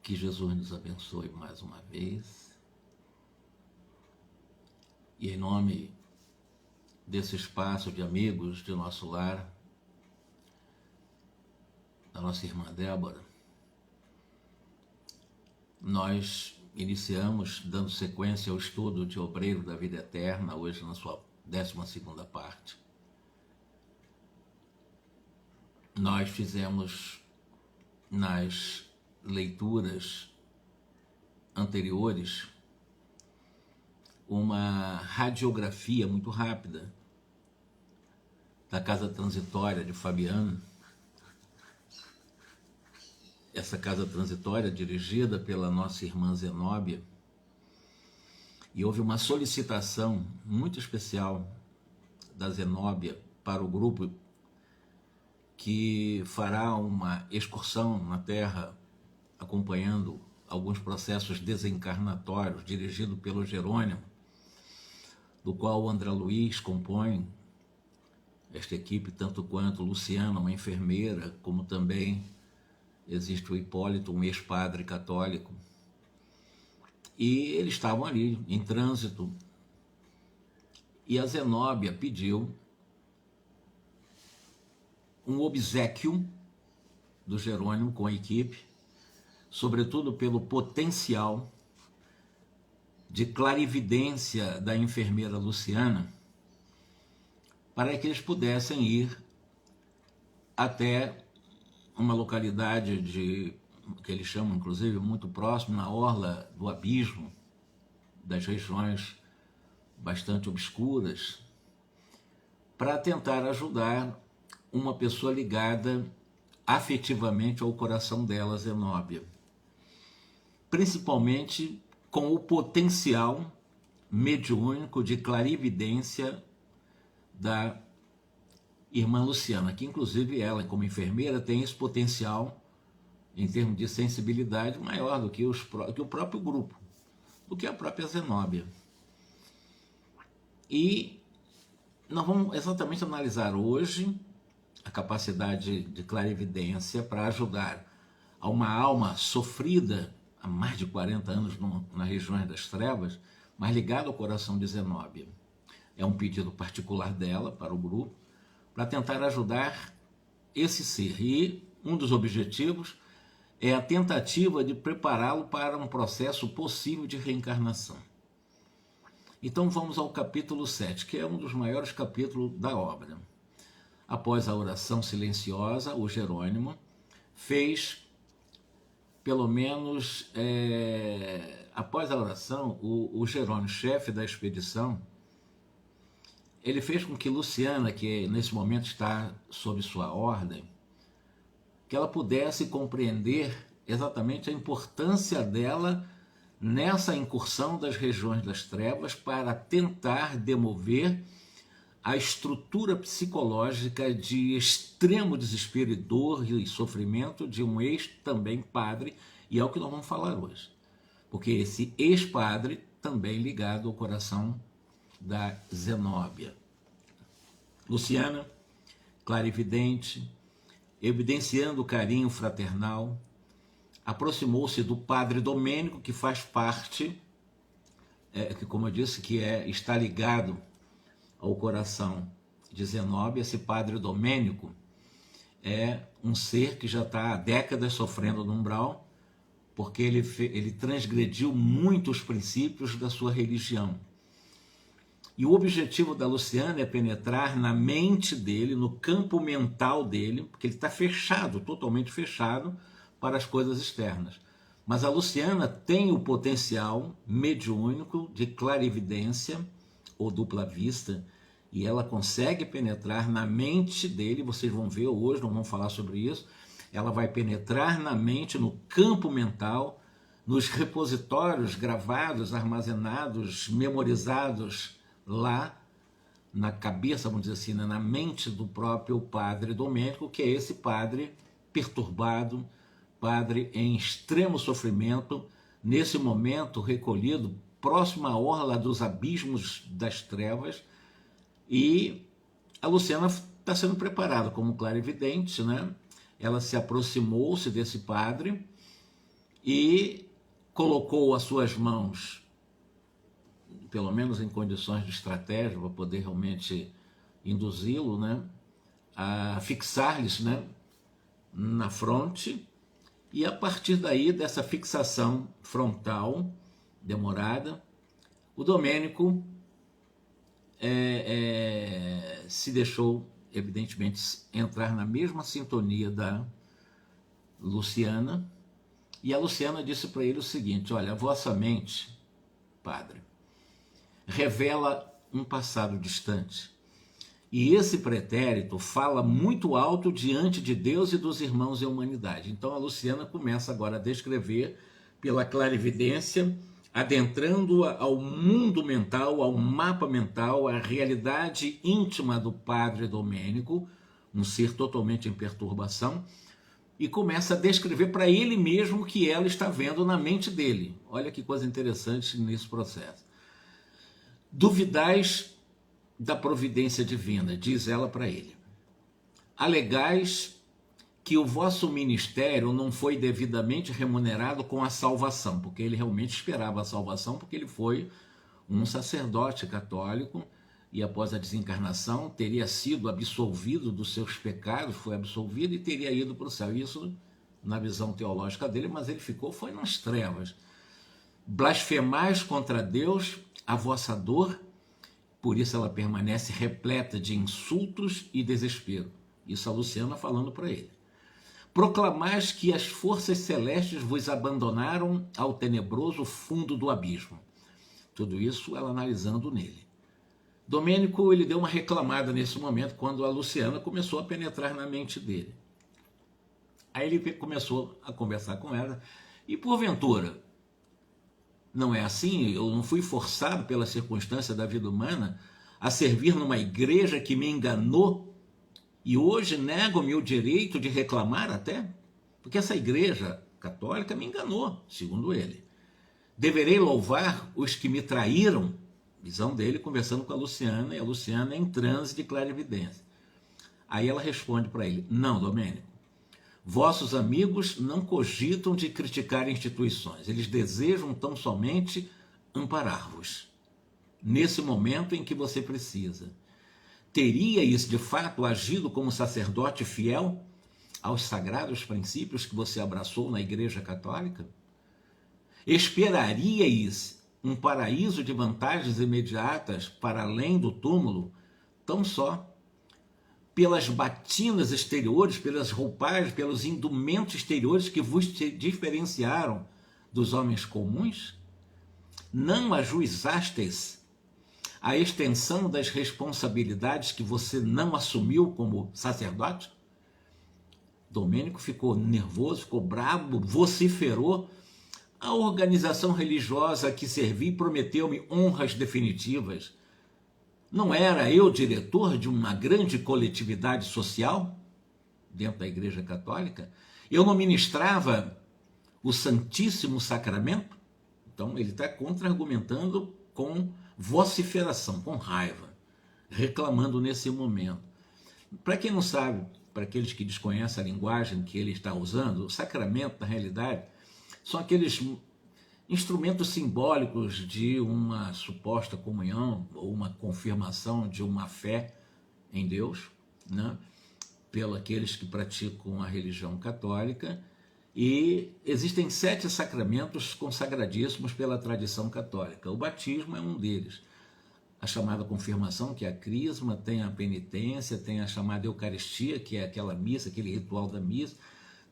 Que Jesus nos abençoe mais uma vez. E em nome desse espaço de amigos de nosso lar, da nossa irmã Débora, nós iniciamos dando sequência ao estudo de Obreiro da Vida Eterna, hoje na sua 12ª parte. Nós fizemos nas leituras anteriores uma radiografia muito rápida da casa transitória de Fabiano. Essa casa transitória dirigida pela nossa irmã Zenóbia, e houve uma solicitação muito especial da Zenóbia para o grupo que fará uma excursão na Terra acompanhando alguns processos desencarnatórios dirigido pelo Jerônimo, do qual o André Luiz compõe esta equipe, tanto quanto Luciana, uma enfermeira, como também existe o Hipólito, um ex-padre católico. E eles estavam ali, em trânsito, e a Zenóbia pediu um obséquio do Jerônimo com a equipe, sobretudo pelo potencial de clarividência da enfermeira Luciana, para que eles pudessem ir até uma localidade que eles chamam, inclusive, muito próximo, na orla do abismo, das regiões bastante obscuras, para tentar ajudar uma pessoa ligada afetivamente ao coração dela, Zenóbia, principalmente com o potencial mediúnico de clarividência da irmã Luciana, que inclusive ela, como enfermeira, tem esse potencial em termos de sensibilidade maior do que o próprio grupo, do que a própria Zenóbia. E nós vamos exatamente analisar hoje a capacidade de clarividência para ajudar a uma alma sofrida há mais de 40 anos nas regiões das trevas, mas ligada ao coração de Zenóbia. É um pedido particular dela para o grupo, para tentar ajudar esse ser. E um dos objetivos é a tentativa de prepará-lo para um processo possível de reencarnação. Então vamos ao capítulo 7, que é um dos maiores capítulos da obra. Após a oração silenciosa, o Jerônimo fez, pelo menos, após a oração, o Jerônimo, chefe da expedição, ele fez com que Luciana, que nesse momento está sob sua ordem, que ela pudesse compreender exatamente a importância dela nessa incursão das regiões das trevas para tentar demover a estrutura psicológica de extremo desespero e dor e sofrimento de um ex-também padre, e é o que nós vamos falar hoje. Porque esse ex-padre também ligado ao coração da Zenóbia. Luciana, clarividente, evidenciando o carinho fraternal, aproximou-se do padre Domênico, que faz parte, que como eu disse, está ligado ao coração de Zenóbia. Esse padre Domênico é um ser que já está há décadas sofrendo no umbral, porque ele transgrediu muitos princípios da sua religião. E o objetivo da Luciana é penetrar na mente dele, no campo mental dele, porque ele está fechado, totalmente fechado para as coisas externas. Mas a Luciana tem o potencial mediúnico de clarividência ou dupla vista, e ela consegue penetrar na mente dele. Vocês vão ver hoje, não vamos falar sobre isso. Ela vai penetrar na mente, no campo mental, nos repositórios gravados, armazenados, memorizados lá na cabeça, vamos dizer assim, na mente do próprio padre Domênico, que é esse padre perturbado, padre em extremo sofrimento, nesse momento recolhido próximo à orla dos abismos das trevas. E a Luciana está sendo preparada como clarividente, né? Ela se aproximou-se desse padre e colocou as suas mãos, pelo menos em condições de estratégia, para poder realmente induzi-lo, né, a fixar-lhes, né, na fronte, e a partir daí, dessa fixação frontal demorada, o Domênico se deixou, evidentemente, entrar na mesma sintonia da Luciana, e a Luciana disse para ele o seguinte: olha, a vossa mente, padre, revela um passado distante, e esse pretérito fala muito alto diante de Deus e dos irmãos e a humanidade. Então a Luciana começa agora a descrever, pela clarividência, adentrando ao mundo mental, ao mapa mental, à realidade íntima do padre Domênico, um ser totalmente em perturbação, e começa a descrever para ele mesmo o que ela está vendo na mente dele. Olha que coisa interessante nesse processo. Duvidais da providência divina, diz ela para ele. Alegais que o vosso ministério não foi devidamente remunerado com a salvação, porque ele realmente esperava a salvação, porque ele foi um sacerdote católico e após a desencarnação teria sido absolvido dos seus pecados, foi absolvido e teria ido para o céu. Isso na visão teológica dele, mas ele foi nas trevas. Blasfemais contra Deus a vossa dor, por isso ela permanece repleta de insultos e desespero. Isso a Luciana falando para ele. Proclamais que as forças celestes vos abandonaram ao tenebroso fundo do abismo. Tudo isso ela analisando nele. Domênico, ele deu uma reclamada nesse momento, quando a Luciana começou a penetrar na mente dele. Aí ele começou a conversar com ela, e porventura, não é assim? Eu não fui forçado pela circunstância da vida humana a servir numa igreja que me enganou e hoje nego-me o direito de reclamar até? Porque essa igreja católica me enganou, segundo ele. Deverei louvar os que me traíram? Visão dele conversando com a Luciana, e a Luciana em transe de clarividência. Aí ela responde para ele: não, Domênico, vossos amigos não cogitam de criticar instituições, eles desejam tão somente amparar-vos nesse momento em que você precisa. Teríais de fato agido como sacerdote fiel aos sagrados princípios que você abraçou na Igreja Católica? Esperaríeis um paraíso de vantagens imediatas para além do túmulo, tão só pelas batinas exteriores, pelas roupagens, pelos indumentos exteriores que vos diferenciaram dos homens comuns? Não ajuizasteis a extensão das responsabilidades que você não assumiu como sacerdote? Domênico ficou nervoso, ficou bravo, vociferou. A organização religiosa a que servi prometeu-me honras definitivas. Não era eu diretor de uma grande coletividade social dentro da Igreja Católica? Eu não ministrava o Santíssimo Sacramento? Então ele está contra-argumentando com vociferação, com raiva, reclamando nesse momento. Para quem não sabe, para aqueles que desconhecem a linguagem que ele está usando, o sacramento, na realidade, são aqueles instrumentos simbólicos de uma suposta comunhão ou uma confirmação de uma fé em Deus, né, pelos aqueles que praticam a religião católica. E existem 7 sacramentos consagradíssimos pela tradição católica. O batismo é um deles. A chamada confirmação, que é a crisma, tem a penitência, tem a chamada Eucaristia, que é aquela missa, aquele ritual da missa,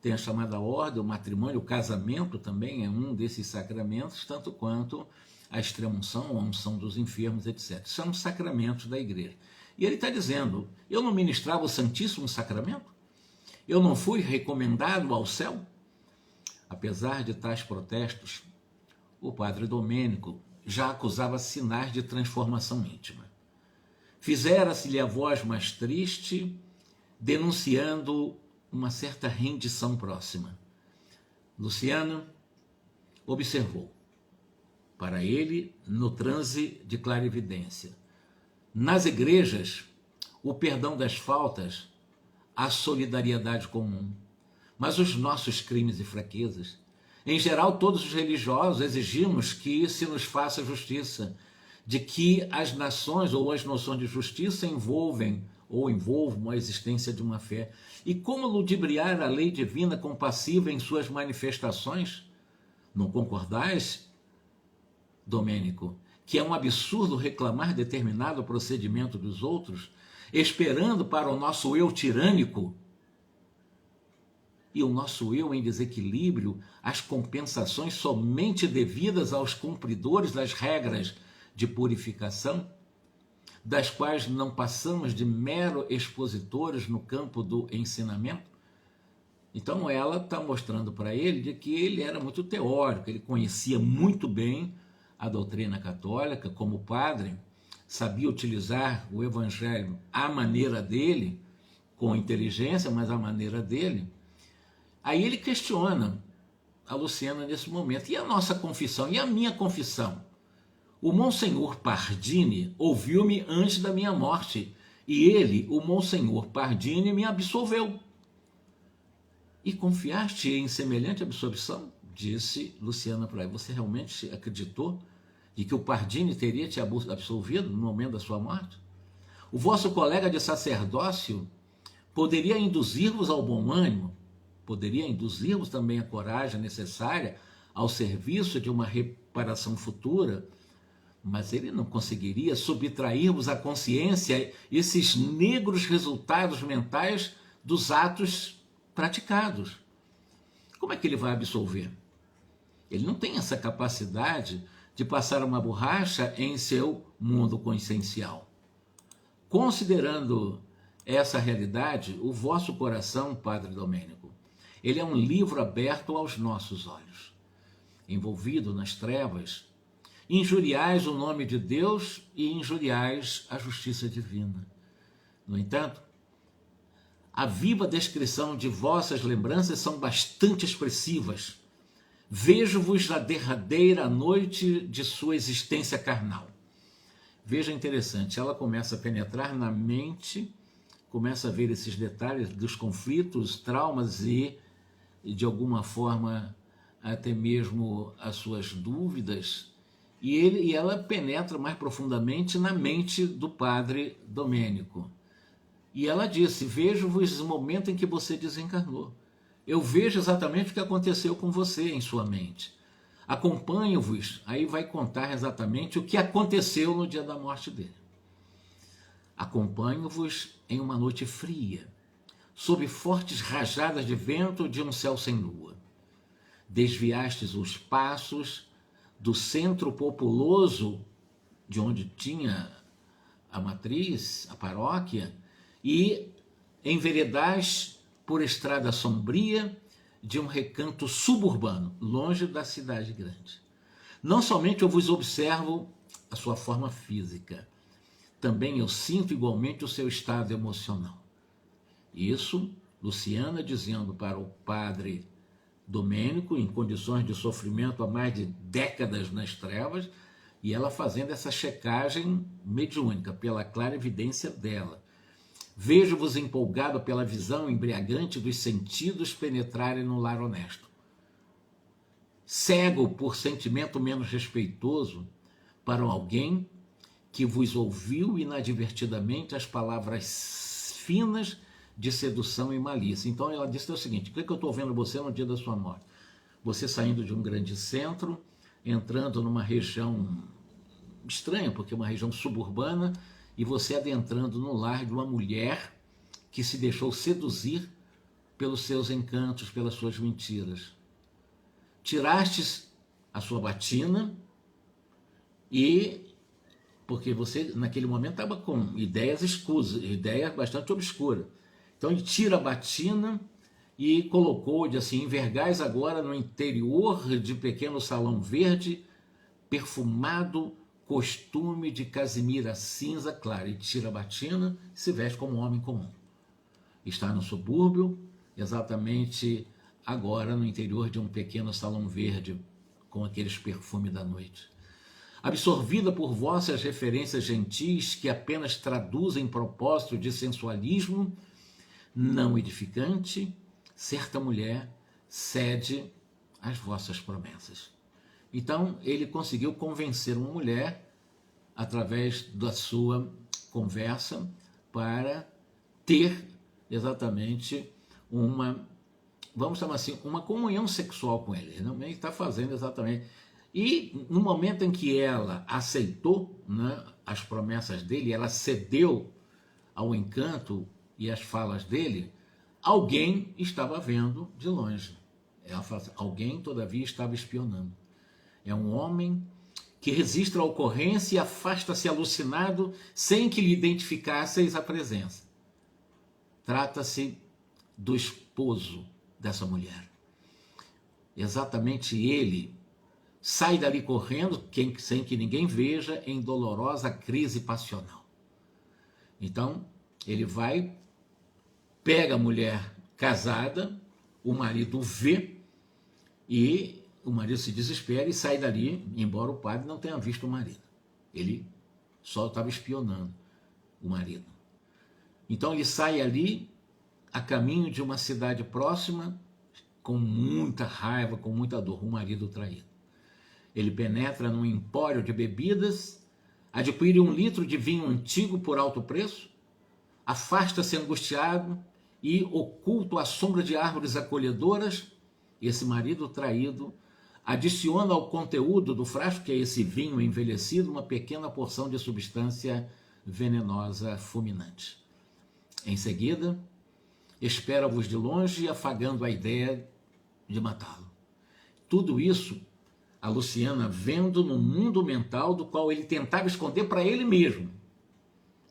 tem a chamada ordem, o matrimônio, o casamento também é um desses sacramentos, tanto quanto a extrema-unção, a unção dos enfermos, etc. São sacramentos da igreja. E ele está dizendo: eu não ministrava o Santíssimo Sacramento? Eu não fui recomendado ao céu? Apesar de tais protestos, o padre Domênico já acusava sinais de transformação íntima. Fizera-se-lhe a voz mais triste, denunciando uma certa rendição próxima. Luciana observou, para ele, no transe de clarividência: nas igrejas, o perdão das faltas, a solidariedade comum, mas os nossos crimes e fraquezas Em geral, todos os religiosos exigimos que se nos faça justiça, de que as nações ou as noções de justiça envolvem ou envolvam a existência de uma fé. E como ludibriar a lei divina compassiva em suas manifestações? Não concordais, Domênico, que é um absurdo reclamar determinado procedimento dos outros, esperando para o nosso eu tirânico e o nosso eu em desequilíbrio as compensações somente devidas aos cumpridores das regras de purificação, das quais não passamos de mero expositores no campo do ensinamento? Então ela está mostrando para ele de que ele era muito teórico, ele conhecia muito bem a doutrina católica como padre, sabia utilizar o evangelho à maneira dele, com inteligência, mas à maneira dele. Aí ele questiona a Luciana nesse momento. E a nossa confissão? E a minha confissão? O Monsenhor Pardini ouviu-me antes da minha morte, e ele, o Monsenhor Pardini, me absolveu. E confiaste em semelhante absolvição? Disse Luciana para ele. Você realmente acreditou de que o Pardini teria te absolvido no momento da sua morte? O vosso colega de sacerdócio poderia induzir-vos ao bom ânimo, poderia induzir-vos também a coragem necessária ao serviço de uma reparação futura, mas ele não conseguiria subtrair-vos à consciência esses negros resultados mentais dos atos praticados. Como é que ele vai absolver? Ele não tem essa capacidade de passar uma borracha em seu mundo consciencial. Considerando essa realidade, o vosso coração, Padre Domênico, ele é um livro aberto aos nossos olhos. Envolvido nas trevas, injuriais o nome de Deus e injuriais a justiça divina. No entanto, a viva descrição de vossas lembranças são bastante expressivas. Vejo-vos na derradeira noite de sua existência carnal. Veja, interessante, ela começa a penetrar na mente, começa a ver esses detalhes dos conflitos, traumas e de alguma forma, até mesmo as suas dúvidas, e ela penetra mais profundamente na mente do Padre Domênico. E ela disse, vejo-vos no momento em que você desencarnou. Eu vejo exatamente o que aconteceu com você em sua mente. Acompanho-vos, aí vai contar exatamente o que aconteceu no dia da morte dele. Acompanho-vos em uma noite fria, sob fortes rajadas de vento de um céu sem lua. Desviastes os passos do centro populoso, de onde tinha a matriz, a paróquia, e enveredais por estrada sombria de um recanto suburbano, longe da cidade grande. Não somente eu vos observo a sua forma física, também eu sinto igualmente o seu estado emocional. Isso, Luciana dizendo para o Padre Domênico, em condições de sofrimento há mais de décadas nas trevas, e ela fazendo essa checagem mediúnica, pela clara evidência dela. Vejo-vos empolgado pela visão embriagante dos sentidos penetrarem no lar honesto. Cego por sentimento menos respeitoso para alguém que vos ouviu inadvertidamente as palavras finas de sedução e malícia. Então ela disse o seguinte, o que eu estou vendo você no dia da sua morte? Você saindo de um grande centro, entrando numa região estranha, porque é uma região suburbana, e você adentrando no lar de uma mulher que se deixou seduzir pelos seus encantos, pelas suas mentiras. Tirastes a sua batina porque você naquele momento estava com ideias escusas, ideias bastante obscuras. Então ele tira a batina e colocou de assim, envergais agora no interior de pequeno salão verde, perfumado, costume de casimira cinza clara, e tira a batina e se veste como um homem comum. Está no subúrbio, exatamente agora no interior de um pequeno salão verde, com aqueles perfumes da noite. Absorvida por vossas referências gentis que apenas traduzem propósito de sensualismo não edificante, certa mulher cede as vossas promessas. Então, ele conseguiu convencer uma mulher, através da sua conversa, para ter exatamente uma, vamos chamar assim, uma comunhão sexual com ele. Ele está fazendo exatamente. E no momento em que ela aceitou, né, as promessas dele, ela cedeu ao encanto e às falas dele, alguém estava vendo de longe. Ela fala assim, alguém todavia estava espionando. É um homem que registra a ocorrência e afasta-se alucinado sem que lhe identificasseis a presença. Trata-se do esposo dessa mulher. Exatamente ele sai dali correndo, sem que ninguém veja, em dolorosa crise passional. Então, ele vai, pega a mulher casada, o marido vê, e o marido se desespera e sai dali, embora o padre não tenha visto o marido. Ele só estava espionando o marido. Então ele sai ali, a caminho de uma cidade próxima, com muita raiva, com muita dor, o marido traído. Ele penetra num empório de bebidas, adquire 1 litro de vinho antigo por alto preço, afasta-se angustiado e, oculto à sombra de árvores acolhedoras, esse marido traído adiciona ao conteúdo do frasco, que é esse vinho envelhecido, uma pequena porção de substância venenosa fulminante. Em seguida, espera-vos de longe, afagando a ideia de matá-lo. Tudo isso a Luciana vendo no mundo mental do qual ele tentava esconder para ele mesmo.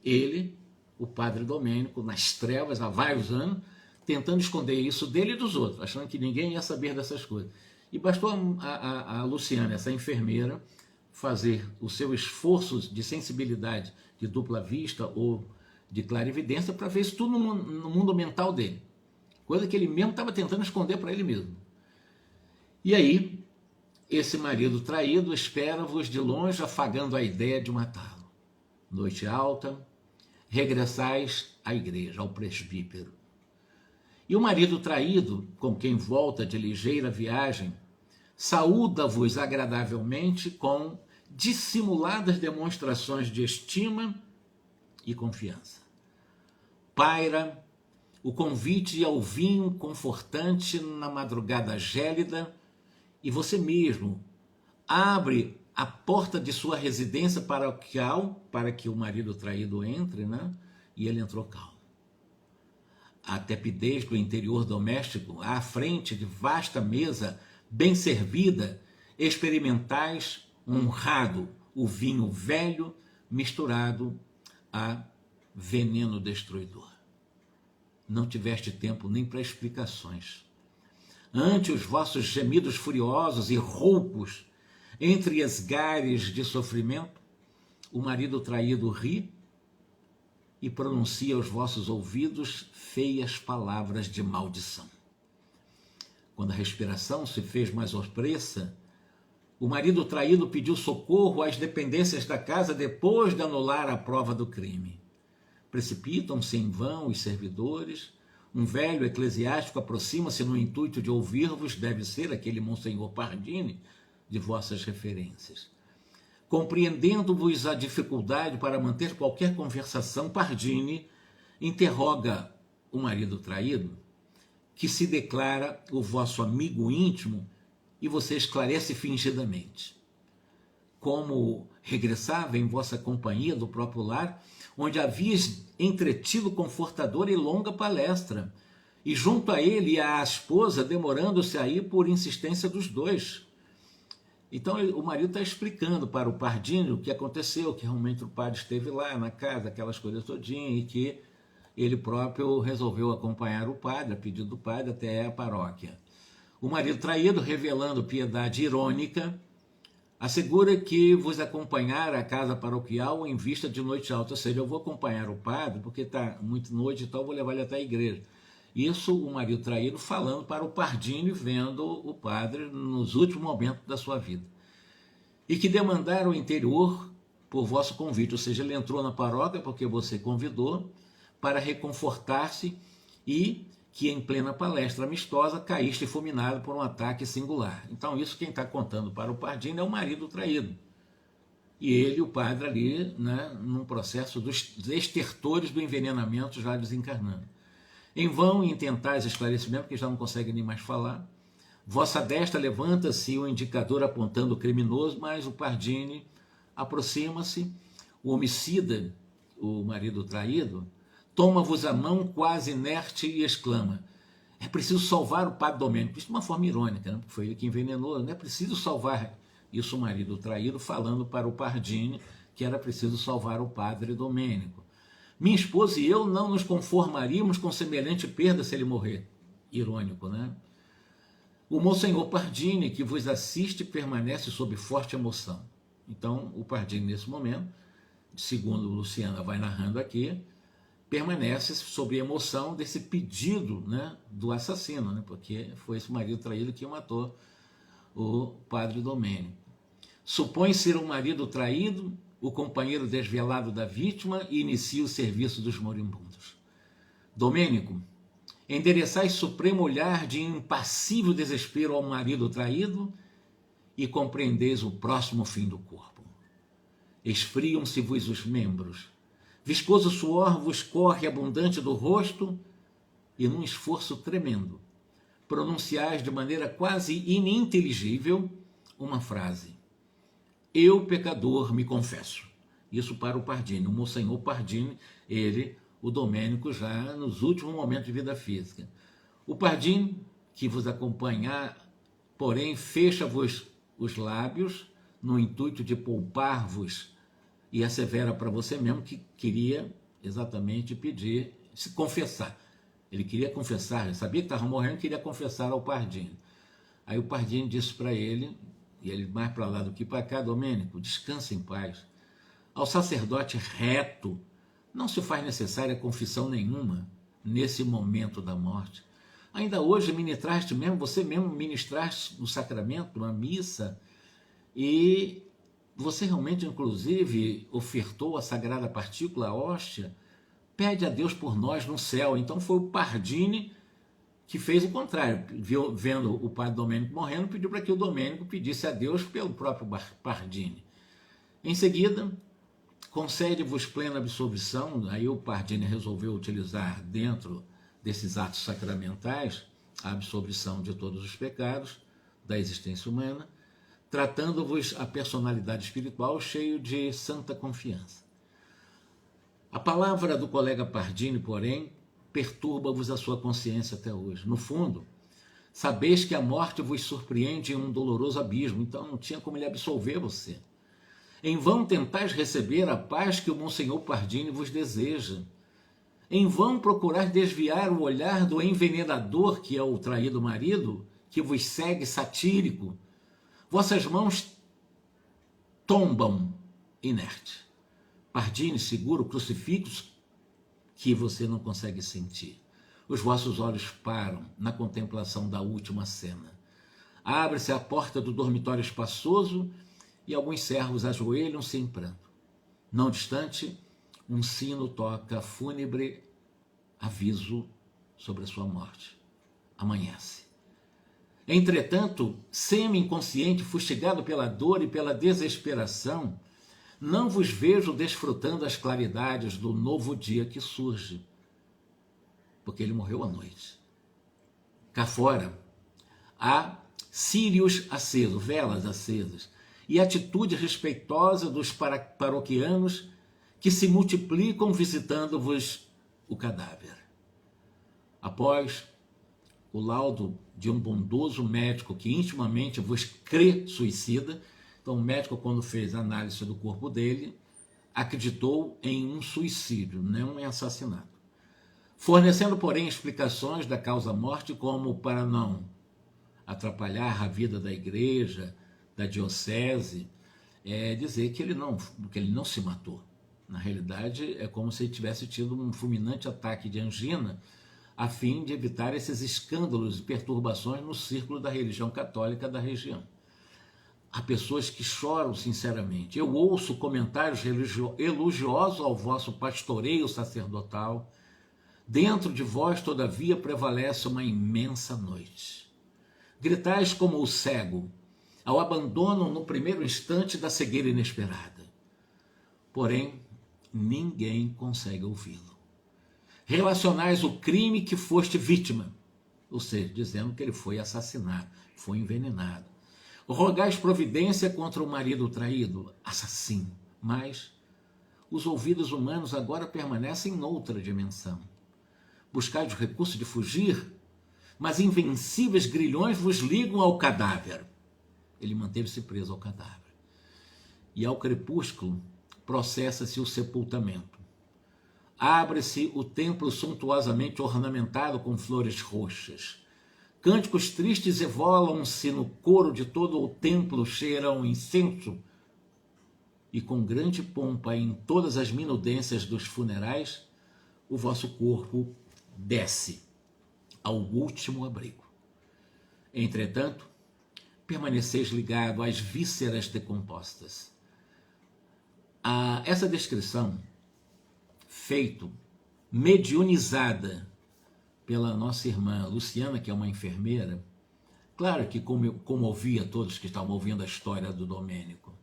Ele, o padre Domênico, nas trevas há vários anos, tentando esconder isso dele e dos outros, achando que ninguém ia saber dessas coisas. E bastou a Luciana, essa enfermeira, fazer o seu esforço de sensibilidade de dupla vista ou de clarividência para ver isso tudo no mundo mental dele. Coisa que ele mesmo estava tentando esconder para ele mesmo. E aí, esse marido traído espera-vos de longe, afagando a ideia de matá-lo. Noite alta, regressais à igreja, ao presbítero. E o marido traído, com quem volta de ligeira viagem, saúda-vos agradavelmente com dissimuladas demonstrações de estima e confiança. Paira o convite ao vinho confortante na madrugada gélida e você mesmo abre a porta de sua residência paroquial para que o marido traído entre, né? E ele entrou calmo. A tepidez do interior doméstico, à frente de vasta mesa, bem servida, experimentais, honrado, o vinho velho misturado a veneno destruidor. Não tiveste tempo nem para explicações. Ante os vossos gemidos furiosos e roucos, entre esgares de sofrimento, o marido traído ri e pronuncia aos vossos ouvidos feias palavras de maldição. Quando a respiração se fez mais opressa, o marido traído pediu socorro às dependências da casa depois de anular a prova do crime. Precipitam-se em vão os servidores, um velho eclesiástico aproxima-se no intuito de ouvir-vos, deve ser aquele Monsenhor Pardini, de vossas referências. Compreendendo-vos a dificuldade para manter qualquer conversação, Pardini interroga o marido traído, que se declara o vosso amigo íntimo, e você esclarece fingidamente. Como regressava em vossa companhia do próprio lar, onde havias entretido confortadora e longa palestra, e junto a ele e à esposa, demorando-se aí por insistência dos dois. Então o marido está explicando para o Pardini o que aconteceu, que realmente o padre esteve lá na casa, aquelas coisas todinhas, e que ele próprio resolveu acompanhar o padre, a pedido do padre, até a paróquia. O marido traído, revelando piedade irônica, assegura que vos acompanhar à casa paroquial em vista de noite alta, ou seja, eu vou acompanhar o padre, porque está muito noite e tal, vou levar ele até a igreja. Isso o marido traído falando para o Pardini, vendo o padre nos últimos momentos da sua vida. E que demandaram o interior por vosso convite, ou seja, ele entrou na paróquia porque você convidou, para reconfortar-se e que em plena palestra amistosa caíste fulminado por um ataque singular. Então isso quem está contando para o Pardini é o marido traído. E ele, o padre ali, né, num processo dos estertores do envenenamento já desencarnando. Em vão intentais esclarecimentos, porque já não consegue nem mais falar. Vossa destra levanta-se o indicador apontando o criminoso, mas o Pardini aproxima-se, o homicida, o marido traído, toma-vos a mão quase inerte e exclama: é preciso salvar o padre Domênico. Isso de uma forma irônica, né? Porque foi ele que envenenou. Não é preciso salvar. Isso o marido traído falando para o Pardini que era preciso salvar o padre Domênico. Minha esposa e eu não nos conformaríamos com semelhante perda se ele morrer. Irônico, né? O Monsenhor Pardini, que vos assiste, permanece sob forte emoção. Então, o Pardini, nesse momento, segundo Luciana vai narrando aqui, permanece sob emoção desse pedido, né, do assassino, né, porque foi esse marido traído que matou o padre Domênico. Supõe ser um marido traído, o companheiro desvelado da vítima, e inicia o serviço dos moribundos. Domênico, endereçais supremo olhar de impassível desespero ao marido traído e compreendeis o próximo fim do corpo. Esfriam-se-vos os membros, viscoso suor vos corre abundante do rosto e, num esforço tremendo, pronunciais de maneira quase ininteligível uma frase: eu, pecador, me confesso. Isso para o Pardini. O Monsenhor Pardini, ele, o Domênico, já nos últimos momentos de vida física. O Pardini, que vos acompanhar, porém, fecha-vos os lábios no intuito de poupar-vos e assevera para você mesmo que queria exatamente pedir, se confessar. Ele queria confessar, ele sabia que estava morrendo, queria confessar ao Pardini. Aí o Pardini disse para ele, e ele mais para lá do que para cá: Domênico, descansa em paz. Ao sacerdote reto não se faz necessária confissão nenhuma nesse momento da morte. Ainda hoje ministraste mesmo, você mesmo ministraste no sacramento, na missa, e você realmente, inclusive, ofertou a sagrada partícula, a hóstia. Pede a Deus por nós no céu. Então foi o Pardini que fez o contrário, vendo o padre Domênico morrendo, pediu para que o Domênico pedisse a Deus pelo próprio Pardini. Em seguida, concede-vos plena absolvição. Aí o Pardini resolveu utilizar, dentro desses atos sacramentais, a absolvição de todos os pecados da existência humana, tratando-vos a personalidade espiritual cheio de santa confiança. A palavra do colega Pardini, porém, perturba-vos a sua consciência até hoje. No fundo, sabeis que a morte vos surpreende em um doloroso abismo, então não tinha como ele absolver você. Em vão tentais receber a paz que o Monsenhor Pardini vos deseja. Em vão procurar desviar o olhar do envenenador, que é o traído marido, que vos segue satírico. Vossas mãos tombam inerte. Pardini segura o crucifixo que você não consegue sentir. Os vossos olhos param na contemplação da última cena. Abre-se a porta do dormitório espaçoso e alguns servos ajoelham-se em pranto. Não distante, um sino toca fúnebre aviso sobre a sua morte. Amanhece. Entretanto, semi-inconsciente, fustigado pela dor e pela desesperação, não vos vejo desfrutando as claridades do novo dia que surge, porque ele morreu à noite. Cá fora, há círios acesos, velas acesas, e atitude respeitosa dos paroquianos que se multiplicam visitando-vos o cadáver. Após o laudo de um bondoso médico que intimamente vos crê suicida, então o médico, quando fez a análise do corpo dele, acreditou em um suicídio, não em assassinato. Fornecendo, porém, explicações da causa-morte como para não atrapalhar a vida da igreja, da diocese, dizer que ele não se matou. Na realidade, é como se ele tivesse tido um fulminante ataque de angina, a fim de evitar esses escândalos e perturbações no círculo da religião católica da região. Há pessoas que choram sinceramente. Eu ouço comentários elogiosos ao vosso pastoreio sacerdotal. Dentro de vós, todavia, prevalece uma imensa noite. Gritais como o cego, ao abandono no primeiro instante da cegueira inesperada. Porém, ninguém consegue ouvi-lo. Relacionais o crime que foste vítima, ou seja, dizendo que ele foi assassinado, foi envenenado. Rogais providência contra o marido traído, assassino, mas os ouvidos humanos agora permanecem noutra dimensão. Buscais o recurso de fugir, mas invencíveis grilhões vos ligam ao cadáver. Ele manteve-se preso ao cadáver. E ao crepúsculo processa-se o sepultamento. Abre-se o templo suntuosamente ornamentado com flores roxas. Cânticos tristes evolam-se no coro de todo o templo, cheiram incenso. E com grande pompa em todas as minudências dos funerais, o vosso corpo desce ao último abrigo. Entretanto, permaneceis ligado às vísceras decompostas. Essa descrição, feita, mediunizada pela nossa irmã Luciana, que é uma enfermeira, claro que comovia todos que estavam ouvindo a história do Domênico.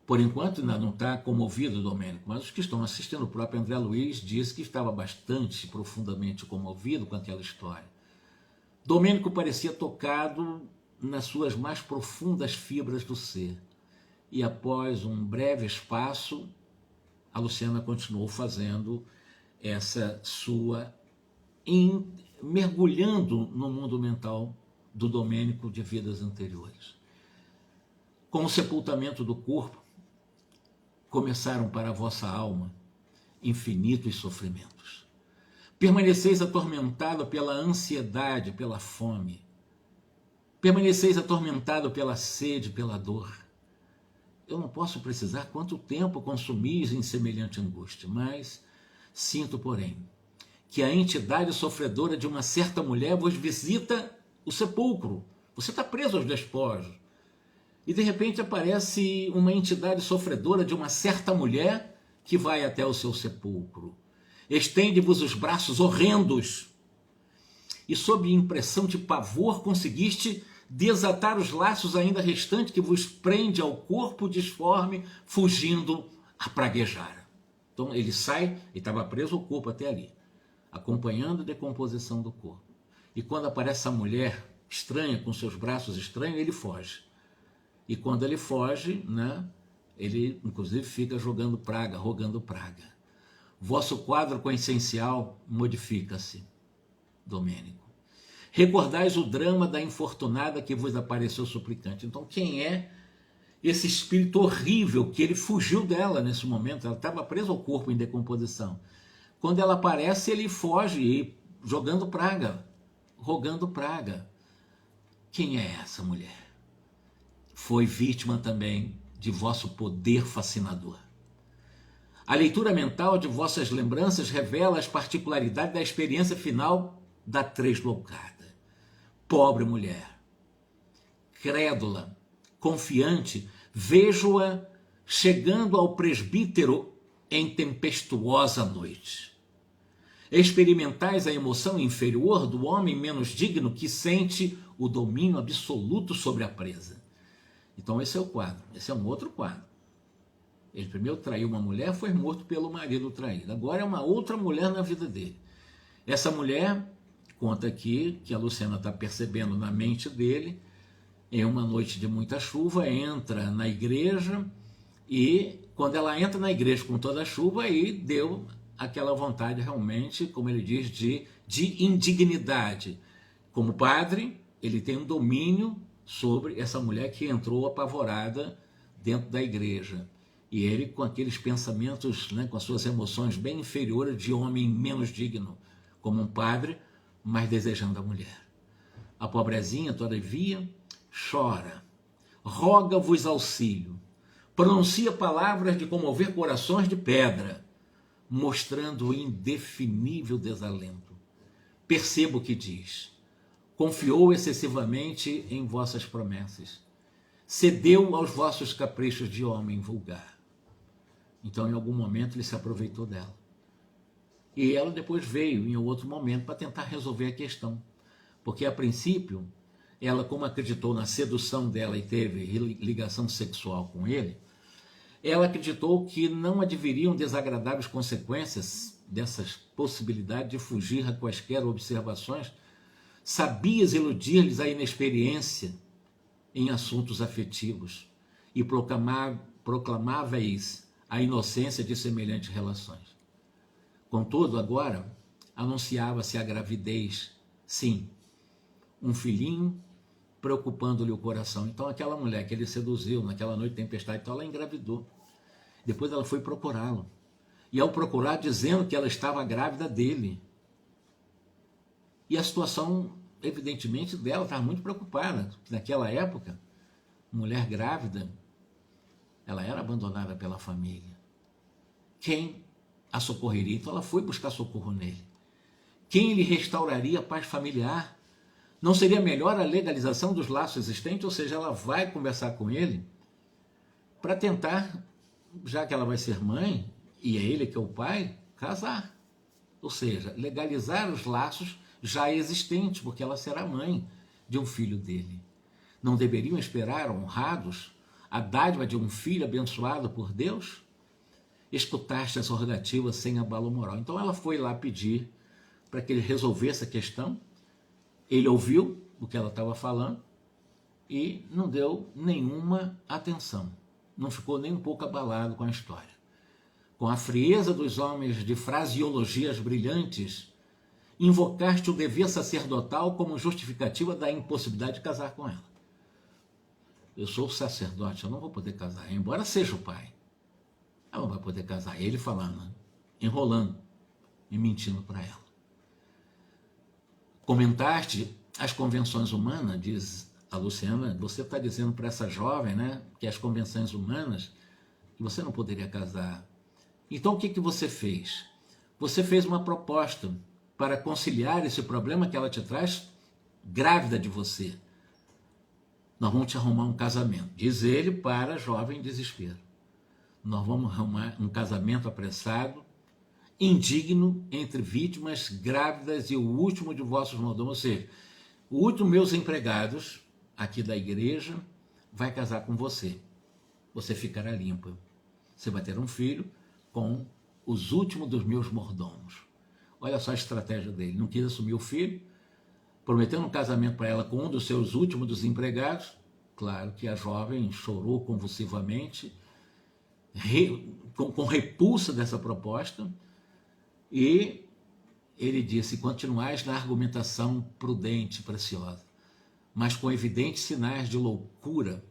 Por enquanto ainda não está comovido o Domênico, mas os que estão assistindo, o próprio André Luiz disse que estava bastante, profundamente comovido com aquela história. Domênico parecia tocado nas suas mais profundas fibras do ser. E após um breve espaço, a Luciana continuou fazendo essa sua mergulhando no mundo mental do Domênico de vidas anteriores. Com o sepultamento do corpo, começaram para a vossa alma infinitos sofrimentos. Permaneceis atormentado pela ansiedade, pela fome. Permaneceis atormentado pela sede, pela dor. Eu não posso precisar quanto tempo consumis em semelhante angústia, mas sinto, porém, que a entidade sofredora de uma certa mulher vos visita o sepulcro. Você está preso aos despojos. E de repente aparece uma entidade sofredora de uma certa mulher que vai até o seu sepulcro. Estende-vos os braços horrendos. E sob impressão de pavor conseguiste desatar os laços ainda restantes que vos prende ao corpo disforme, fugindo a praguejar. Então ele sai, e estava preso o corpo até ali, acompanhando a decomposição do corpo. E quando aparece a mulher estranha, com seus braços estranhos, ele foge. E quando ele foge, ele inclusive fica jogando praga, rogando praga. Vosso quadro consciencial modifica-se, Domênico. Recordais o drama da infortunada que vos apareceu suplicante. Então, quem é esse espírito horrível que ele fugiu dela nesse momento? Ela estava presa ao corpo em decomposição. Quando ela aparece, ele foge e jogando praga, rogando praga. Quem é essa mulher? Foi vítima também de vosso poder fascinador. A leitura mental de vossas lembranças revela as particularidades da experiência final da tresloucada. Pobre mulher, crédula, confiante, vejo-a chegando ao presbítero em tempestuosa noite. Experimentais a emoção inferior do homem menos digno que sente o domínio absoluto sobre a presa. Então esse é o quadro, esse é um outro quadro. Ele primeiro traiu uma mulher, foi morto pelo marido traído. Agora é uma outra mulher na vida dele. Essa mulher, conta aqui, que a Luciana está percebendo na mente dele, em uma noite de muita chuva, entra na igreja e quando ela entra na igreja com toda a chuva, aí deu aquela vontade realmente, como ele diz, de indignidade. Como padre, ele tem um domínio sobre essa mulher que entrou apavorada dentro da igreja. E ele com aqueles pensamentos, com as suas emoções bem inferiores de homem menos digno, como um padre, mas desejando a mulher. A pobrezinha, todavia, chora, roga-vos auxílio, pronuncia palavras de comover corações de pedra, mostrando o indefinível desalento. Percebo o que diz. Confiou excessivamente em vossas promessas. Cedeu aos vossos caprichos de homem vulgar. Então, em algum momento, ele se aproveitou dela. E ela depois veio em outro momento para tentar resolver a questão. Porque a princípio, ela, como acreditou na sedução dela e teve ligação sexual com ele, ela acreditou que não adviriam desagradáveis consequências dessas possibilidades de fugir a quaisquer observações. Sabias iludir-lhes a inexperiência em assuntos afetivos e proclamáveis a inocência de semelhantes relações. Contudo, agora, anunciava-se a gravidez, sim, um filhinho preocupando-lhe o coração. Então aquela mulher que ele seduziu naquela noite de tempestade, então ela engravidou. Depois ela foi procurá-lo. E ao procurar, dizendo que ela estava grávida dele. E a situação, evidentemente, dela estava muito preocupada. Naquela época, mulher grávida, ela era abandonada pela família. Quem a socorreria? Então ela foi buscar socorro nele. Quem lhe restauraria a paz familiar? Não seria melhor a legalização dos laços existentes? Ou seja, ela vai conversar com ele para tentar, já que ela vai ser mãe, e é ele que é o pai, casar. Ou seja, legalizar os laços já existentes, porque ela será mãe de um filho dele. Não deveriam esperar, honrados, a dádiva de um filho abençoado por Deus? Escutaste essa rogativa sem abalo moral. Então ela foi lá pedir para que ele resolvesse a questão. Ele ouviu o que ela estava falando e não deu nenhuma atenção. Não ficou nem um pouco abalado com a história. Com a frieza dos homens de fraseologias brilhantes, invocaste o dever sacerdotal como justificativa da impossibilidade de casar com ela. Eu sou o sacerdote, eu não vou poder casar, embora seja o pai. Ela não vai poder casar. Ele falando, enrolando e mentindo para ela. Comentaste as convenções humanas, diz a Luciana, você está dizendo para essa jovem, né, que as convenções humanas, que você não poderia casar. Então o que você fez? Você fez uma proposta para conciliar esse problema que ela te traz grávida de você. Nós vamos te arrumar um casamento, diz ele para a jovem em desespero. Nós vamos arrumar um casamento apressado, indigno, entre vítimas grávidas e o último de vossos mordomos, ou seja, o último meus empregados aqui da igreja vai casar com você. Você ficará limpa. Você vai ter um filho com os últimos dos meus mordomos. Olha só a estratégia dele. Não quis assumir o filho, prometendo um casamento para ela com um dos seus últimos dos empregados. Claro que a jovem chorou convulsivamente, com repulsa dessa proposta, e ele disse, continuais na argumentação prudente e preciosa, mas com evidentes sinais de loucura,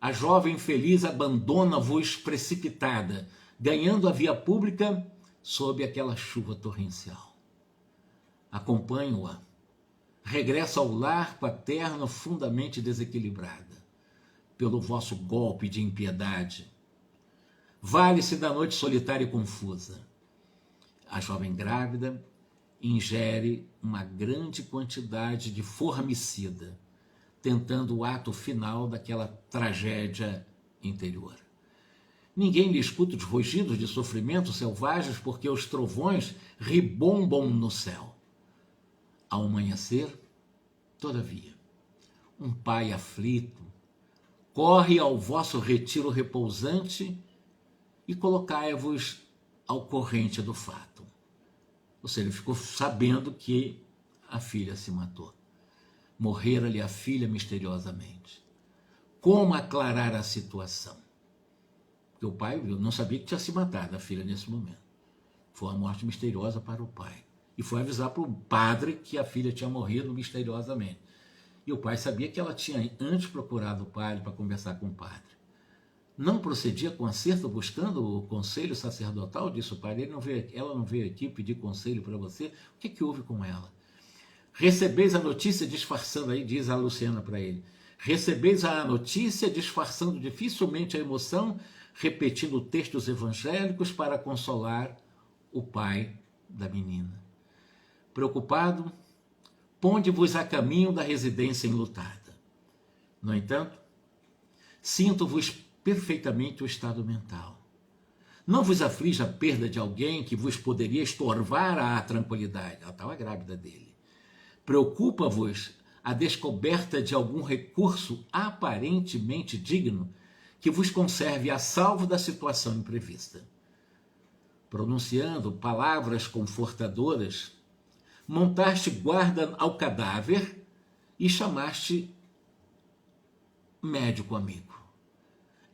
a jovem infeliz abandona-vos precipitada, ganhando a via pública sob aquela chuva torrencial. Acompanho-a, regressa ao lar paterno fundamente desequilibrada, pelo vosso golpe de impiedade. Vale-se da noite solitária e confusa. A jovem grávida ingere uma grande quantidade de formicida, tentando o ato final daquela tragédia interior. Ninguém lhe escuta os rugidos de sofrimento selvagens, porque os trovões ribombam no céu. Ao amanhecer, todavia, um pai aflito corre ao vosso retiro repousante e colocai-vos ao corrente do fato. Ou seja, ele ficou sabendo que a filha se matou. Morrera-lhe a filha misteriosamente. Como aclarar a situação? Porque o pai não sabia que tinha se matado a filha nesse momento. Foi uma morte misteriosa para o pai. E foi avisar para o padre que a filha tinha morrido misteriosamente. E o pai sabia que ela tinha antes procurado o padre para conversar com o padre. Não procedia com acerto buscando o conselho sacerdotal, disse o padre. Ela não veio aqui pedir conselho para você. O que houve com ela? Recebeis a notícia disfarçando, aí diz a Luciana para ele, recebeis a notícia disfarçando dificilmente a emoção, repetindo textos evangélicos para consolar o pai da menina. Preocupado, ponde-vos a caminho da residência enlutada. No entanto, sinto-vos perfeitamente o estado mental. Não vos aflige a perda de alguém que vos poderia estorvar a tranquilidade. Ela estava grávida dele. Preocupa-vos a descoberta de algum recurso aparentemente digno que vos conserve a salvo da situação imprevista. Pronunciando palavras confortadoras, montaste guarda ao cadáver e chamaste médico amigo.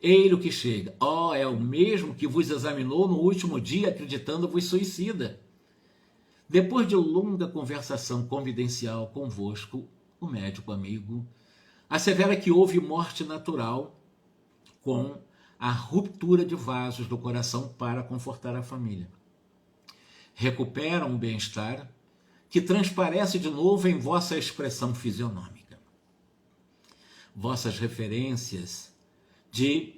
Eis o que chega. É o mesmo que vos examinou no último dia, acreditando-vos suicida. Depois de longa conversação confidencial convosco, o médico amigo assevera que houve morte natural com a ruptura de vasos do coração para confortar a família. Recuperam o bem-estar que transparece de novo em vossa expressão fisionômica. Vossas referências de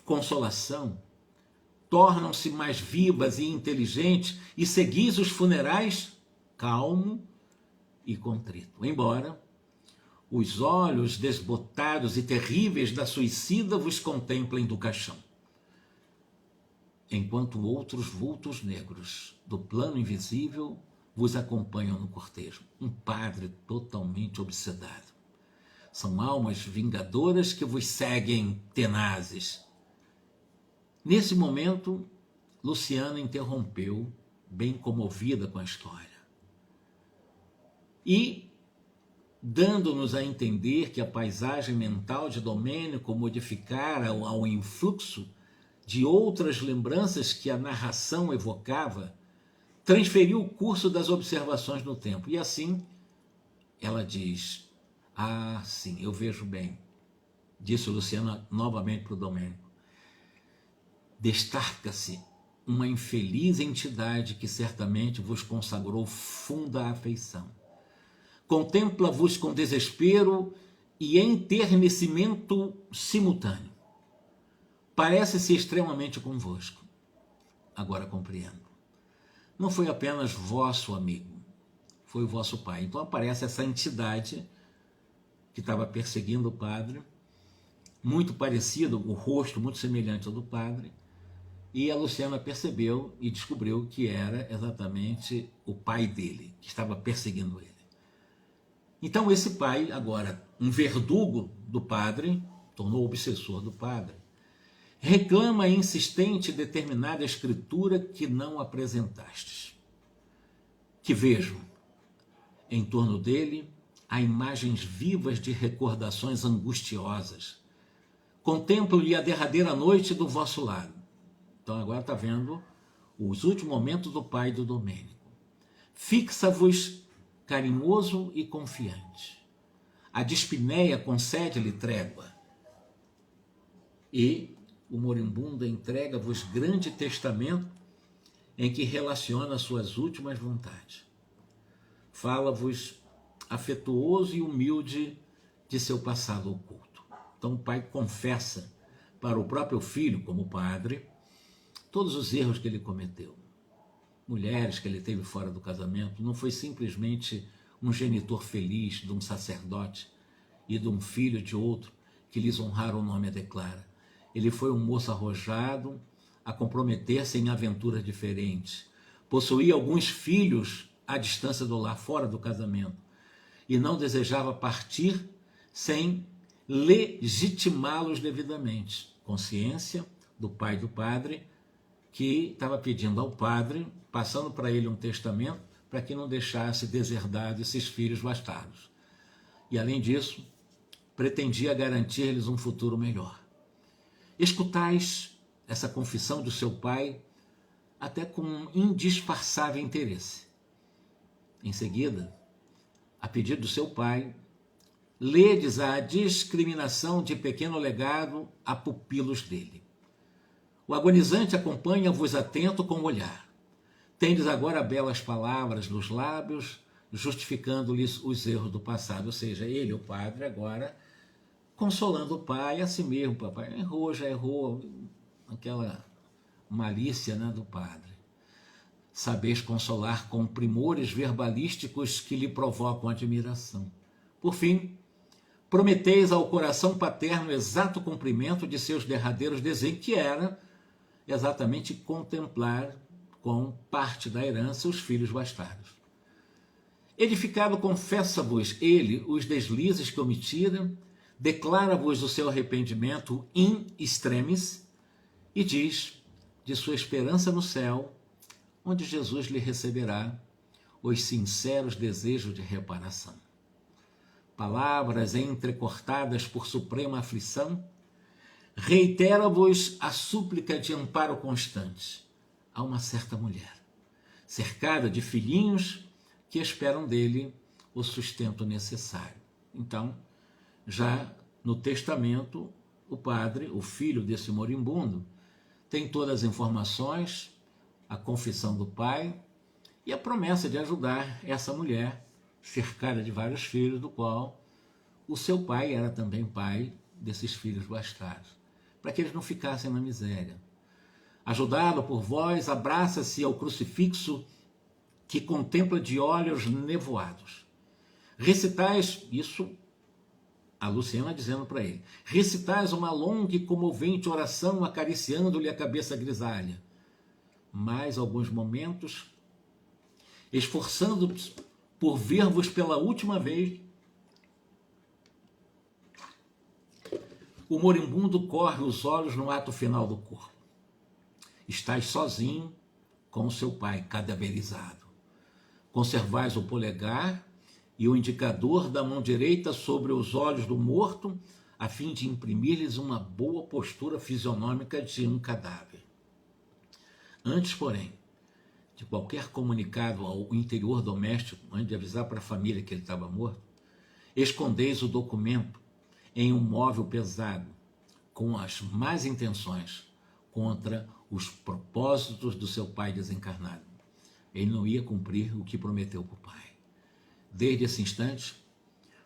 consolação tornam-se mais vivas e inteligentes e seguis os funerais calmo e contrito. Embora os olhos desbotados e terríveis da suicida vos contemplem do caixão, enquanto outros vultos negros do plano invisível vos acompanham no cortejo. Um padre totalmente obsedado. São almas vingadoras que vos seguem tenazes. Nesse momento, Luciana interrompeu, bem comovida com a história. E, dando-nos a entender que a paisagem mental de Domênico modificara ao influxo de outras lembranças que a narração evocava, transferiu o curso das observações no tempo. E assim, ela diz: sim, eu vejo bem, disse Luciana novamente para o Domênico. Destaca-se uma infeliz entidade que certamente vos consagrou funda afeição. Contempla-vos com desespero e enternecimento simultâneo. Parece-se extremamente convosco. Agora compreendo. Não foi apenas vosso amigo, foi o vosso pai. Então aparece essa entidade que estava perseguindo o padre, muito parecido, o rosto muito semelhante ao do padre, e a Luciana percebeu e descobriu que era exatamente o pai dele, que estava perseguindo ele. Então esse pai, agora um verdugo do padre, tornou obsessor do padre, reclama insistente determinada escritura que não apresentastes. Que vejo em torno dele há imagens vivas de recordações angustiosas. Contemplo-lhe a derradeira noite do vosso lado. Então agora está vendo os últimos momentos do pai do Domênico. Fixa-vos carinhoso e confiante. A dispneia concede-lhe trégua. E o moribundo entrega-vos grande testamento em que relaciona suas últimas vontades. Fala-vos afetuoso e humilde de seu passado oculto. Então o pai confessa para o próprio filho, como padre, todos os erros que ele cometeu. Mulheres que ele teve fora do casamento, não foi simplesmente um genitor feliz de um sacerdote e de um filho de outro que lhes honraram o nome a declara. Ele foi um moço arrojado a comprometer-se em aventuras diferentes. Possuía alguns filhos à distância do lar, fora do casamento, e não desejava partir sem legitimá-los devidamente. Consciência do pai do padre, que estava pedindo ao padre, passando para ele um testamento, para que não deixasse deserdado esses filhos bastardos. E além disso, pretendia garantir-lhes um futuro melhor. Escutais essa confissão do seu pai até com um indisfarçável interesse. Em seguida, a pedido do seu pai, ledes a discriminação de pequeno legado a pupilos dele. O agonizante acompanha-vos atento com o olhar. Tendes agora belas palavras nos lábios, justificando-lhes os erros do passado. Ou seja, ele, o padre, agora consolando o pai a si mesmo. Papai errou, já errou, aquela malícia, né, do padre. Sabeis consolar com primores verbalísticos que lhe provocam admiração. Por fim, prometeis ao coração paterno exato cumprimento de seus derradeiros desejos, que era exatamente contemplar com parte da herança os filhos bastardos. Edificado confessa-vos ele os deslizes que omitira, declara-vos o seu arrependimento in extremis e diz de sua esperança no céu, onde Jesus lhe receberá os sinceros desejos de reparação. Palavras entrecortadas por suprema aflição, reitera-vos a súplica de amparo constante a uma certa mulher, cercada de filhinhos que esperam dele o sustento necessário. Então, já no testamento, o padre, o filho desse moribundo, tem todas as informações, a confissão do pai e a promessa de ajudar essa mulher, cercada de vários filhos, do qual o seu pai era também pai desses filhos bastardos, para que eles não ficassem na miséria. Ajudado por vós, abraça-se ao crucifixo que contempla de olhos nevoados. Recitais, isso a Luciana dizendo para ele, recitais uma longa e comovente oração acariciando-lhe a cabeça grisalha. Mais alguns momentos, esforçando-vos por ver-vos pela última vez, o moribundo corre os olhos no ato final do corpo. Estais sozinho com seu pai cadaverizado. Conservais o polegar e o indicador da mão direita sobre os olhos do morto, a fim de imprimir-lhes uma boa postura fisionômica de um cadáver. Antes, porém, de qualquer comunicado ao interior doméstico, antes de avisar para a família que ele estava morto, escondeis o documento em um móvel pesado, com as más intenções contra os propósitos do seu pai desencarnado. Ele não ia cumprir o que prometeu para o pai. Desde esse instante,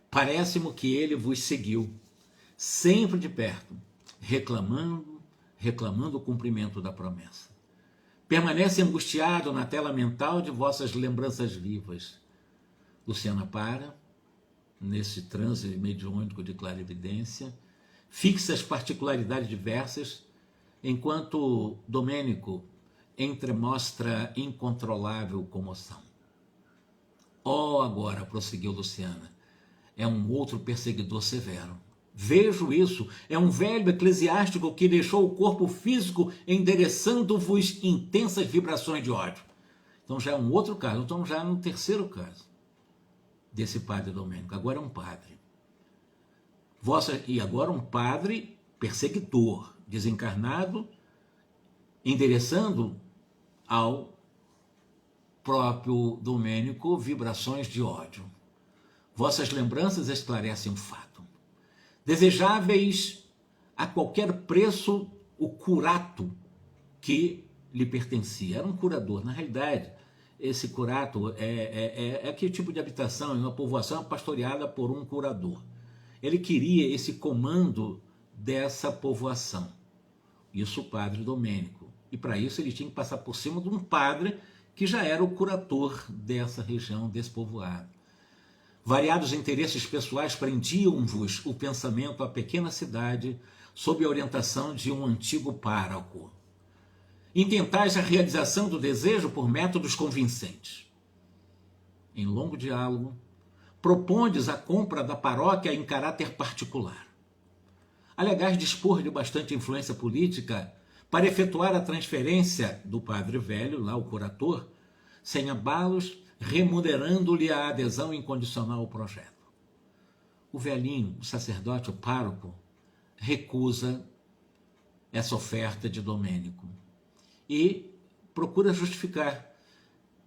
parece-me que ele vos seguiu, sempre de perto, reclamando o cumprimento da promessa. Permanece angustiado na tela mental de vossas lembranças vivas. Luciana para, nesse transe mediúnico de clarividência, fixa as particularidades diversas, enquanto Domênico entremostra incontrolável comoção. Oh, agora, prosseguiu Luciana, é um outro perseguidor severo. Vejo isso, é um velho eclesiástico que deixou o corpo físico endereçando-vos intensas vibrações de ódio. Então já é um outro caso, então já no terceiro caso desse padre Domênico. Agora é um padre. E agora um padre perseguidor, desencarnado, endereçando ao próprio Domênico vibrações de ódio. Vossas lembranças esclarecem o fato. Desejáveis a qualquer preço o curato que lhe pertencia. Era um curador. Na realidade, esse curato é aquele tipo de habitação, uma povoação pastoreada por um curador. Ele queria esse comando dessa povoação. Isso o padre Domênico. E para isso ele tinha que passar por cima de um padre que já era o curador dessa região, desse povoado. Variados interesses pessoais prendiam-vos o pensamento à pequena cidade sob a orientação de um antigo pároco. Intentais a realização do desejo por métodos convincentes. Em longo diálogo, propondes a compra da paróquia em caráter particular. Alegais dispor de bastante influência política para efetuar a transferência do padre velho, lá o curador, sem abalos, remunerando-lhe a adesão incondicional ao projeto. O velhinho, o sacerdote, o pároco, recusa essa oferta de Domênico e procura justificar.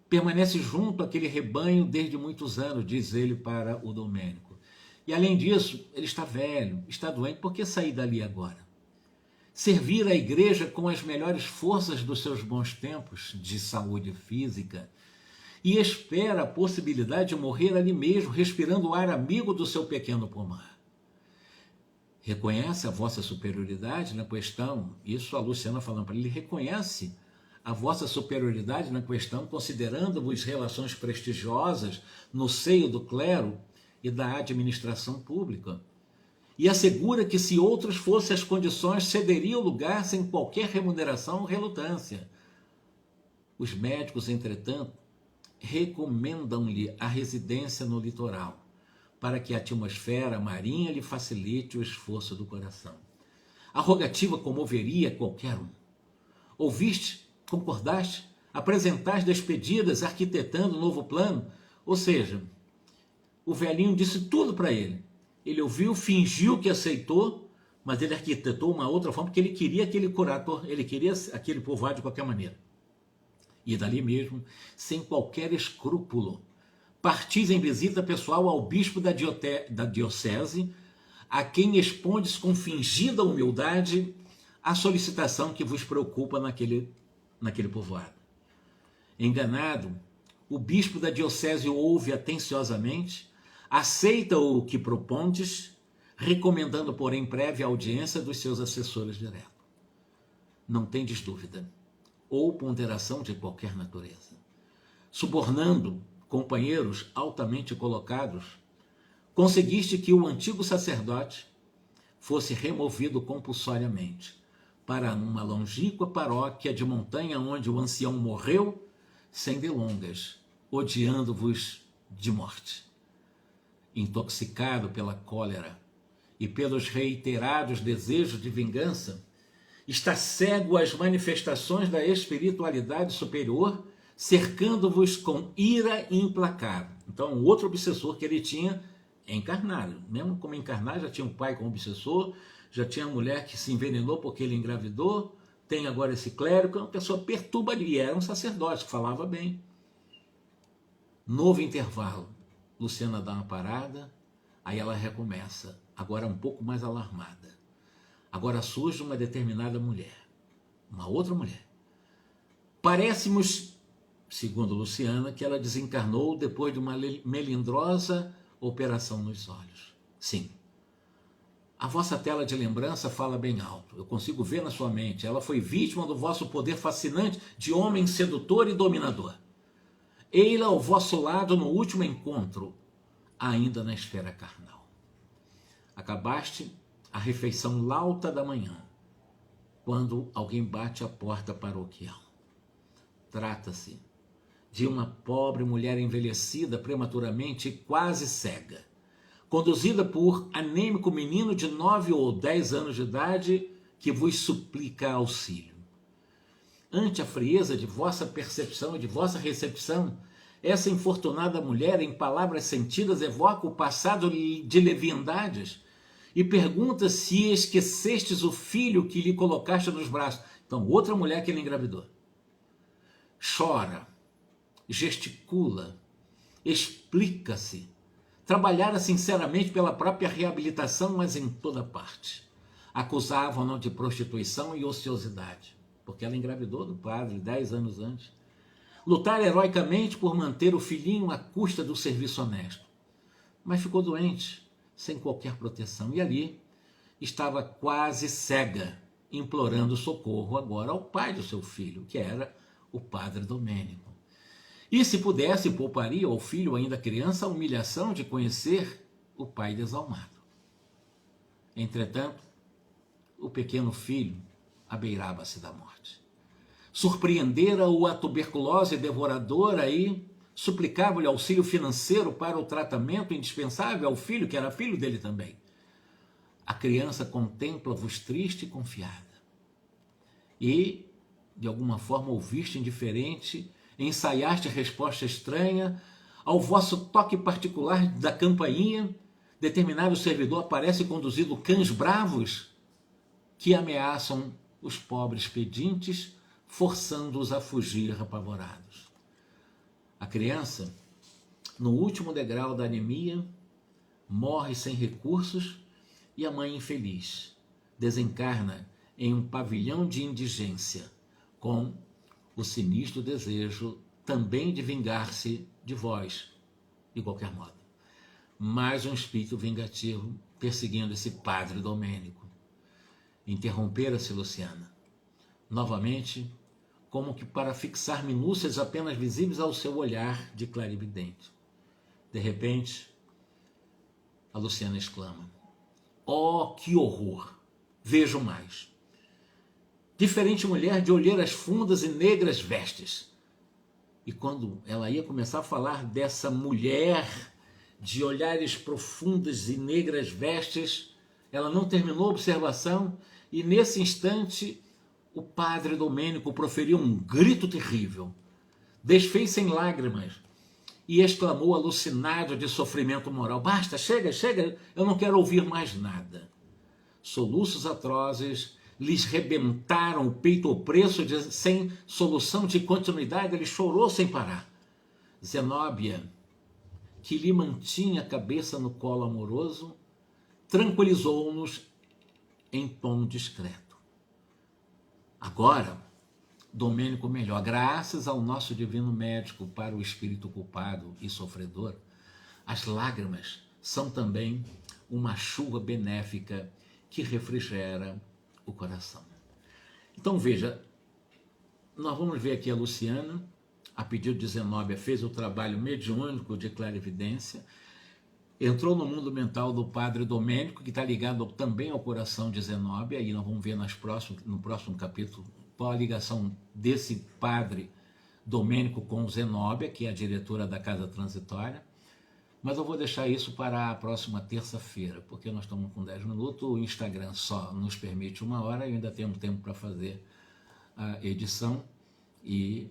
Permanece junto àquele rebanho desde muitos anos, diz ele para o Domênico. E além disso, ele está velho, está doente, por que sair dali agora? Servir a igreja com as melhores forças dos seus bons tempos de saúde física e espera a possibilidade de morrer ali mesmo, respirando o ar amigo do seu pequeno pomar. Reconhece a vossa superioridade na questão, isso a Luciana falando para ele, reconhece a vossa superioridade na questão, considerando-vos relações prestigiosas no seio do clero e da administração pública. e assegura que se outros fossem as condições, cederia o lugar sem qualquer remuneração ou relutância. Os médicos, entretanto, recomendam-lhe a residência no litoral, para que a atmosfera marinha lhe facilite o esforço do coração. A rogativa comoveria qualquer um. Ouviste, concordaste, apresentaste despedidas, arquitetando um novo plano. Ou seja, o velhinho disse tudo para ele. Ele ouviu, fingiu que aceitou, mas ele arquitetou uma outra forma, porque ele queria aquele curator, ele queria aquele povoado de qualquer maneira. E dali mesmo, sem qualquer escrúpulo, partis em visita pessoal ao bispo da diocese, a quem expondes com fingida humildade a solicitação que vos preocupa naquele povoado. Enganado, o bispo da diocese ouve atenciosamente, aceita o que propondes, recomendando, porém, prévia audiência dos seus assessores diretos. Não tendes dúvida, ou ponderação de qualquer natureza. Subornando companheiros altamente colocados, conseguiste que o antigo sacerdote fosse removido compulsoriamente para uma longínqua paróquia de montanha onde o ancião morreu sem delongas, odiando-vos de morte. Intoxicado pela cólera e pelos reiterados desejos de vingança, está cego às manifestações da espiritualidade superior, cercando-vos com ira implacável. Então, o outro obsessor que ele tinha é encarnado. Mesmo como encarnado, já tinha um pai como obsessor, já tinha uma mulher que se envenenou porque ele engravidou, tem agora esse clérigo, uma pessoa perturba ali, era um sacerdote que falava bem. Novo intervalo. Luciana dá uma parada, aí ela recomeça, agora um pouco mais alarmada. Agora surge uma determinada mulher, uma outra mulher. Parece-nos, segundo Luciana, que ela desencarnou depois de uma melindrosa operação nos olhos. Sim. A vossa tela de lembrança fala bem alto. Eu consigo ver na sua mente. Ela foi vítima do vosso poder fascinante de homem sedutor e dominador. Ei-la ao vosso lado no último encontro, ainda na esfera carnal. Acabaste a refeição lauta da manhã, quando alguém bate a porta paroquial. Trata-se de uma pobre mulher envelhecida prematuramente e quase cega, conduzida por anêmico menino de 9 ou 10 anos de idade que vos suplica auxílio. Ante a frieza de vossa percepção e de vossa recepção, essa infortunada mulher, em palavras sentidas, evoca o passado de leviandades e pergunta se esquecestes o filho que lhe colocaste nos braços. Então, outra mulher que ele engravidou. Chora, gesticula, explica-se, trabalhara sinceramente pela própria reabilitação, mas em toda parte. Acusavam-no de prostituição e ociosidade, porque ela engravidou do padre 10 anos antes. Lutar heroicamente por manter o filhinho à custa do serviço honesto. Mas ficou doente, sem qualquer proteção, e ali estava quase cega, implorando socorro agora ao pai do seu filho, que era o padre Domênico. E se pudesse, pouparia ao filho ainda criança a humilhação de conhecer o pai desalmado. Entretanto, o pequeno filho abeirava-se da morte. Surpreendera-o a tuberculose devoradora e suplicava-lhe auxílio financeiro para o tratamento indispensável ao filho, que era filho dele também. A criança contempla-vos triste e confiada. E, de alguma forma, ouviste indiferente, ensaiaste resposta estranha, ao vosso toque particular da campainha, determinado servidor aparece conduzindo cães bravos que ameaçam os pobres pedintes, forçando-os a fugir apavorados. A criança, no último degrau da anemia, morre sem recursos e a mãe infeliz desencarna em um pavilhão de indigência, com o sinistro desejo também de vingar-se de vós, de qualquer modo. Mais um espírito vingativo perseguindo esse padre Domênico. Interrompera-se Luciana, novamente, como que para fixar minúcias apenas visíveis ao seu olhar de clarividente. De repente, a Luciana exclama: Oh, que horror! Vejo mais. Diferente mulher de olheiras fundas e negras vestes. E quando ela ia começar a falar dessa mulher de olhares profundas e negras vestes, ela não terminou a observação e nesse instante o padre Domênico proferiu um grito terrível, desfez-se em lágrimas e exclamou alucinado de sofrimento moral: basta, chega, chega, eu não quero ouvir mais nada. Soluços atrozes lhes rebentaram o peito opresso, sem solução de continuidade, ele chorou sem parar. Zenóbia, que lhe mantinha a cabeça no colo amoroso, tranquilizou-nos em tom discreto. Agora, Domênico melhor, graças ao nosso divino médico para o espírito culpado e sofredor, as lágrimas são também uma chuva benéfica que refrigera o coração. Então veja, nós vamos ver aqui a Luciana, a pedido de Zenóbia, fez o trabalho mediúnico de clarividência, entrou no mundo mental do padre Domênico, que está ligado também ao coração de Zenóbia, e nós vamos ver no próximo capítulo qual a ligação desse padre Domênico com Zenóbia, que é a diretora da Casa Transitória. Mas eu vou deixar isso para a próxima terça-feira, porque nós estamos com 10 minutos, o Instagram só nos permite 1 hora e ainda temos tempo para fazer a edição e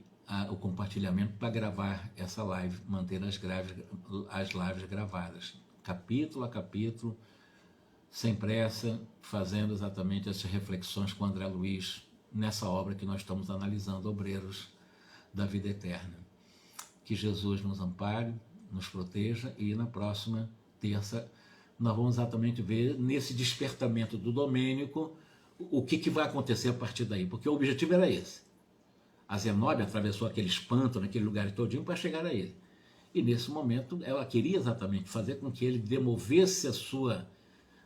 o compartilhamento para gravar essa live, manter as lives gravadas, capítulo a capítulo, sem pressa, fazendo exatamente essas reflexões com André Luiz nessa obra que nós estamos analisando, Obreiros da Vida Eterna. Que Jesus nos ampare, nos proteja, e na próxima terça nós vamos exatamente ver nesse despertamento do Domênico o que vai acontecer a partir daí, porque o objetivo era esse. A Zenóbia atravessou aquele espanto naquele lugar todinho para chegar a ele, e nesse momento ela queria exatamente fazer com que ele demovesse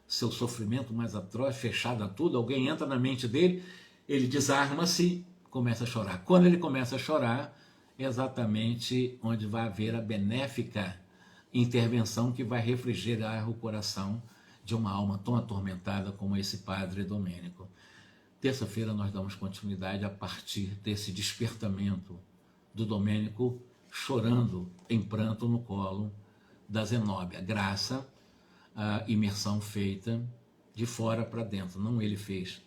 seu sofrimento mais atroz, fechado a tudo. Alguém entra na mente dele, ele desarma-se, começa a chorar. Quando ele começa a chorar, é exatamente onde vai haver a benéfica intervenção que vai refrigerar o coração de uma alma tão atormentada como esse padre Domênico. Terça-feira nós damos continuidade a partir desse despertamento do Domênico chorando em pranto no colo da Zenóbia. Graça à imersão feita de fora para dentro, não ele fez.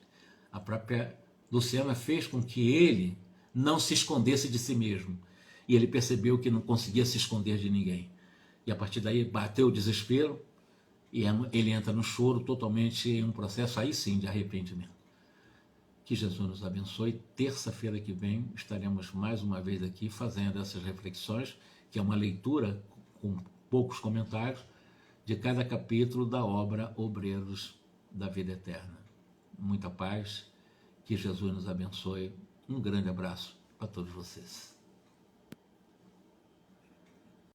A própria Luciana fez com que ele não se escondesse de si mesmo. E ele percebeu que não conseguia se esconder de ninguém. E a partir daí bateu o desespero e ele entra no choro totalmente em um processo aí sim de arrependimento. Que Jesus nos abençoe. Terça-feira que vem estaremos mais uma vez aqui fazendo essas reflexões, que é uma leitura com poucos comentários de cada capítulo da obra Obreiros da Vida Eterna. Muita paz, que Jesus nos abençoe. Um grande abraço para todos vocês.